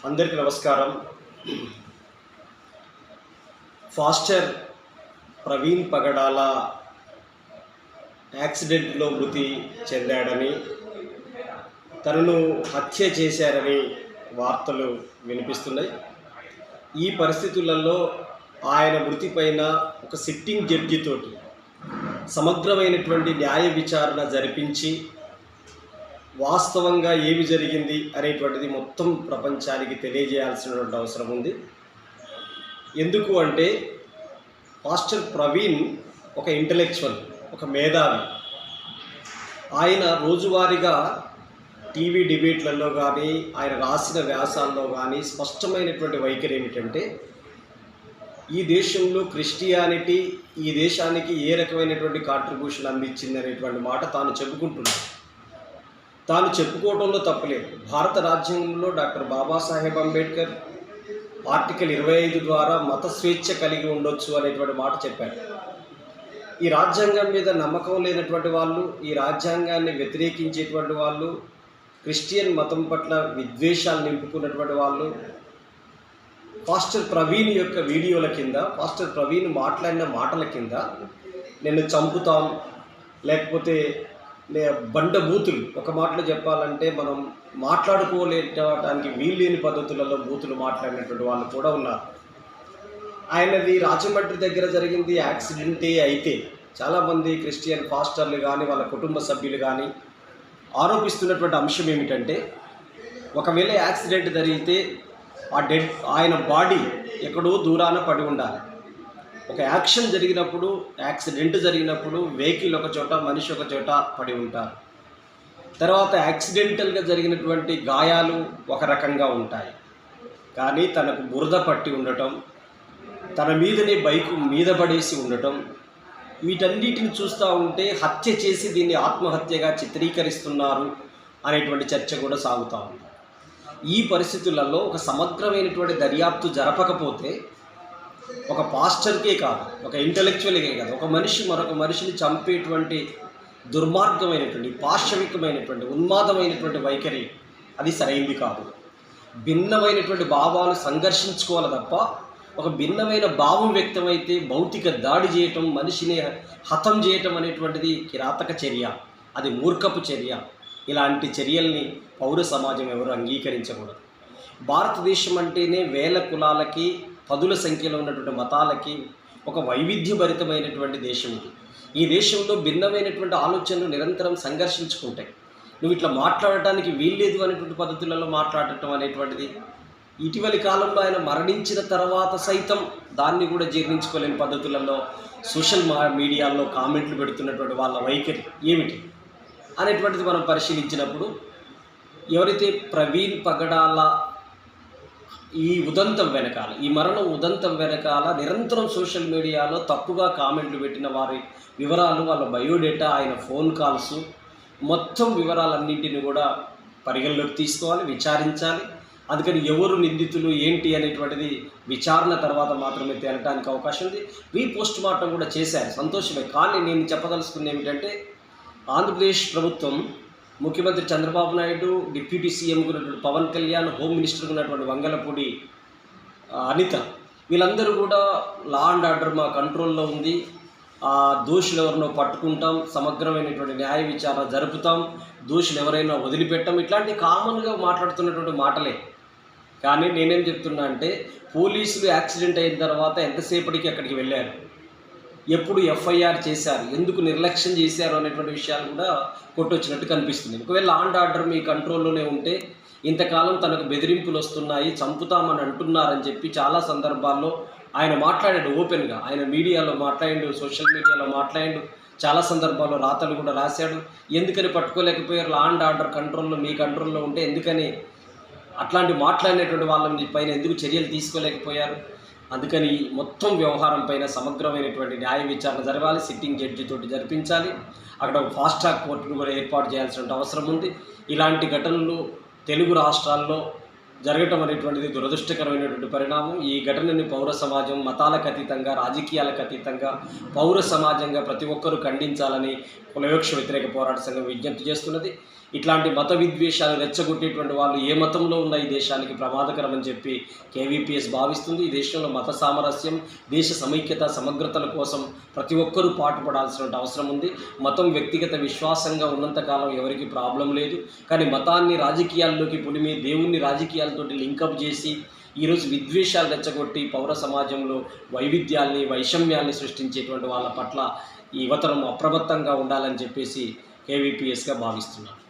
అందరికీ నమస్కారం. ఫాస్టర్ ప్రవీణ్ పగడాల యాక్సిడెంట్లో మృతి చెందాడని, తనను హత్య చేశారని వార్తలు వినిపిస్తున్నాయి. ఈ పరిస్థితులలో ఆయన మృతిపైన ఒక సిట్టింగ్ జడ్జితోటి సమగ్రమైనటువంటి న్యాయ విచారణ జరిపించి వాస్తవంగా ఏమి జరిగింది అనేటువంటిది మొత్తం ప్రపంచానికి తెలియజేయాల్సినటువంటి అవసరం ఉంది. ఎందుకు అంటే పాస్టర్ ప్రవీణ్ ఒక ఇంటలెక్చువల్, ఒక మేధావి. ఆయన రోజువారీగా టీవీ డిబేట్లలో కానీ ఆయన రాసిన వ్యాసాల్లో కానీ స్పష్టమైనటువంటి వైఖరి ఏమిటంటే, ఈ దేశంలో క్రిస్టియానిటీ ఈ దేశానికి ఏ రకమైనటువంటి కాంట్రిబ్యూషన్ అందించింది అనేటువంటి మాట తాను చెప్పుకుంటున్నాడు. తాను చెప్పుకోవడంలో తప్పలేదు. భారత రాజ్యాంగంలో డాక్టర్ బాబాసాహెబ్ అంబేద్కర్ ఆర్టికల్ 25 ద్వారా మత స్వేచ్ఛ కలిగి ఉండొచ్చు అనేటువంటి మాట చెప్పారు. ఈ రాజ్యాంగం మీద నమ్మకం లేనటువంటి వాళ్ళు, ఈ రాజ్యాంగాన్ని వ్యతిరేకించేటువంటి వాళ్ళు, క్రిస్టియన్ మతం పట్ల విద్వేషాలు నింపుకున్నటువంటి వాళ్ళు పాస్టర్ ప్రవీణ్ యొక్క వీడియోల కింద, పాస్టర్ ప్రవీణ్ మాట్లాడిన మాటల కింద నేను చంపుతాం, లేకపోతే బండబూతులు, ఒక మాటలో చెప్పాలంటే మనం మాట్లాడుకోలేటానికి వీల్లేని పద్ధతులలో బూతులు మాట్లాడినటువంటి వాళ్ళు కూడా ఉన్నారు. ఆయనది రాజమండ్రి దగ్గర జరిగింది యాక్సిడెంటే అయితే చాలామంది క్రిస్టియన్ పాస్టర్లు కానీ వాళ్ళ కుటుంబ సభ్యులు కానీ ఆరోపిస్తున్నటువంటి అంశం ఏమిటంటే, ఒకవేళ యాక్సిడెంట్ జరిగితే ఆయన బాడీ ఎక్కడో దూరాన పడి ఉండాలి. ఒక యాక్షన్ జరిగినప్పుడు, యాక్సిడెంట్ జరిగినప్పుడు వెహికల్ ఒక చోట, మనిషి ఒక చోట పడి ఉంటారు. తర్వాత యాక్సిడెంటల్గా జరిగినటువంటి గాయాలు ఒక రకంగా ఉంటాయి. కానీ తనకు బురద పట్టి ఉండటం, తన మీదనే బైకు మీద పడేసి ఉండటం, వీటన్నిటిని చూస్తూ ఉంటే హత్య చేసి దీన్ని ఆత్మహత్యగా చిత్రీకరిస్తున్నారు అనేటువంటి చర్చ కూడా సాగుతూ ఉంది. ఈ పరిస్థితులలో ఒక సమగ్రమైనటువంటి దర్యాప్తు జరపకపోతే ఒక పాస్టర్కే కాదు, ఒక ఇంటలెక్చువల్కే కాదు, ఒక మనిషి మరొక మనిషిని చంపేటువంటి దుర్మార్గమైనటువంటి, పాశవికమైనటువంటి, ఉన్మాదమైనటువంటి వైఖరి అది సరైంది కాదు. భిన్నమైనటువంటి భావాలు సంఘర్షించుకోవాలి తప్ప, ఒక భిన్నమైన భావం వ్యక్తమైతే భౌతిక దాడి చేయటం, మనిషిని హతం చేయటం అనేటువంటిది కిరాతక చర్య, అది మూర్ఖపు చర్య. ఇలాంటి చర్యల్ని పౌర సమాజం ఎవరు అంగీకరించకూడదు. భారతదేశం అంటేనే వేల కులాలకి, పదుల సంఖ్యలో ఉన్నటువంటి మతాలకి ఒక వైవిధ్యభరితమైనటువంటి దేశం ఇది. ఈ దేశంలో భిన్నమైనటువంటి ఆలోచనలు నిరంతరం సంఘర్షించుకుంటాయి. నువ్వు ఇట్లా మాట్లాడటానికి వీల్లేదు అనేటువంటి పద్ధతులలో మాట్లాడటం అనేటువంటిది, ఇటీవలి కాలంలో ఆయన మరణించిన తర్వాత సైతం దాన్ని కూడా జీర్ణించుకోలేని పద్ధతులలో సోషల్ మీడియాలో కామెంట్లు పెడుతున్నటువంటి వాళ్ళ వైఖరి ఏమిటి అనేటువంటిది మనం పరిశీలించినప్పుడు, ఎవరైతే ప్రవీణ్ పగడాల ఈ ఉదంతం వెనకాల, ఈ మరణం ఉదంతం వెనకాల నిరంతరం సోషల్ మీడియాలో తప్పుగా కామెంట్లు పెట్టిన వారి వివరాలు, వాళ్ళ బయోడేటా, ఆయన ఫోన్ కాల్స్, మొత్తం వివరాలన్నింటినీ కూడా పరిగణలోకి తీసుకోవాలి, విచారించాలి. అందుకని ఎవరు నిందితులు ఏంటి అనేటువంటిది విచారణ తర్వాత మాత్రమే తేలటానికి అవకాశం ఉంది. పోస్ట్ మార్టం కూడా చేశారు, సంతోషమే. కానీ నేను చెప్పదలుచుకుంది ఏమిటంటే, ఆంధ్రప్రదేశ్ ప్రభుత్వం, ముఖ్యమంత్రి చంద్రబాబు నాయుడు, డిప్యూటీ సీఎంగా ఉన్నటువంటి పవన్ కళ్యాణ్, హోమ్ మినిస్టర్గా ఉన్నటువంటి వంగలపూడి అనిత, వీళ్ళందరూ కూడా లా అండ్ ఆర్డర్ మా కంట్రోల్లో ఉంది, ఆ దోషులు ఎవరినో పట్టుకుంటాం, సమగ్రమైనటువంటి న్యాయ విచారణ జరుపుతాం, దోషులు ఎవరైనా వదిలిపెట్టాం, ఇట్లాంటి కామన్గా మాట్లాడుతున్నటువంటి మాటలే. కానీ నేనేం చెప్తున్నా అంటే, పోలీసులు యాక్సిడెంట్ అయిన తర్వాత ఎంతసేపటికి అక్కడికి వెళ్ళారు, ఎప్పుడు ఎఫ్ఐఆర్ చేశారు, ఎందుకు నిర్లక్ష్యం చేశారు అనేటువంటి విషయాలు కూడా కొట్టొచ్చినట్టు కనిపిస్తుంది. ఒకవేళ లా అండ్ ఆర్డర్ మీ కంట్రోల్లోనే ఉంటే, ఇంతకాలం తనకు బెదిరింపులు వస్తున్నాయి, చంపుతామని అంటున్నారని చెప్పి చాలా సందర్భాల్లో ఆయన మాట్లాడాడు ఓపెన్గా. ఆయన మీడియాలో మాట్లాడాడు, సోషల్ మీడియాలో మాట్లాడాడు, చాలా సందర్భాల్లో రాతలు కూడా రాశాడు. ఎందుకని పట్టుకోలేకపోయారు? లా అండ్ ఆర్డర్ కంట్రోల్లో, మీ కంట్రోల్లో ఉంటే ఎందుకని అట్లాంటి మాట్లాడినటువంటి వాళ్ళ పైన ఎందుకు చర్యలు తీసుకోలేకపోయారు? అందుకని మొత్తం వ్యవహారం పైన సమగ్రమైనటువంటి న్యాయ విచారణ జరగాలి, సిట్టింగ్ జడ్జితోటి జరిపించాలి. అక్కడ ఫాస్ట్ ట్రాక్ కోర్టును కూడా ఏర్పాటు చేయాల్సిన అవసరం ఉంది. ఇలాంటి ఘటనలు తెలుగు రాష్ట్రాల్లో జరగటం అనేటువంటిది దురదృష్టకరమైనటువంటి పరిణామం. ఈ ఘటనని పౌర సమాజం మతాలకు అతీతంగా, రాజకీయాలకు అతీతంగా పౌర సమాజంగా ప్రతి ఒక్కరూ ఖండించాలని కులవివక్ష వ్యతిరేక పోరాట సంఘం విజ్ఞప్తి చేస్తున్నది. ఇట్లాంటి మత విద్వేషాలు రెచ్చగొట్టేటువంటి వాళ్ళు ఏ మతంలో ఉన్న ఈ దేశానికి ప్రమాదకరం అని చెప్పి కేవీపీఎస్ భావిస్తుంది. ఈ దేశంలో మత సామరస్యం, దేశ సమైక్యత, సమగ్రతల కోసం ప్రతి ఒక్కరూ పాటుపడాల్సిన అవసరం ఉంది. మతం వ్యక్తిగత విశ్వాసంగా ఉన్నంతకాలం ఎవరికి ప్రాబ్లం లేదు. కానీ మతాన్ని రాజకీయాల్లోకి పులిమి, దేవుణ్ణి రాజకీయాలతోటి లింకప్ చేసి ఈరోజు విద్వేషాలు రెచ్చగొట్టి పౌర సమాజంలో వైవిధ్యాల్ని, వైషమ్యాల్ని సృష్టించేటువంటి వాళ్ళ పట్ల ఈ యువతరం అప్రమత్తంగా ఉండాలని చెప్పేసి కేవీపీఎస్గా భావిస్తున్నాను.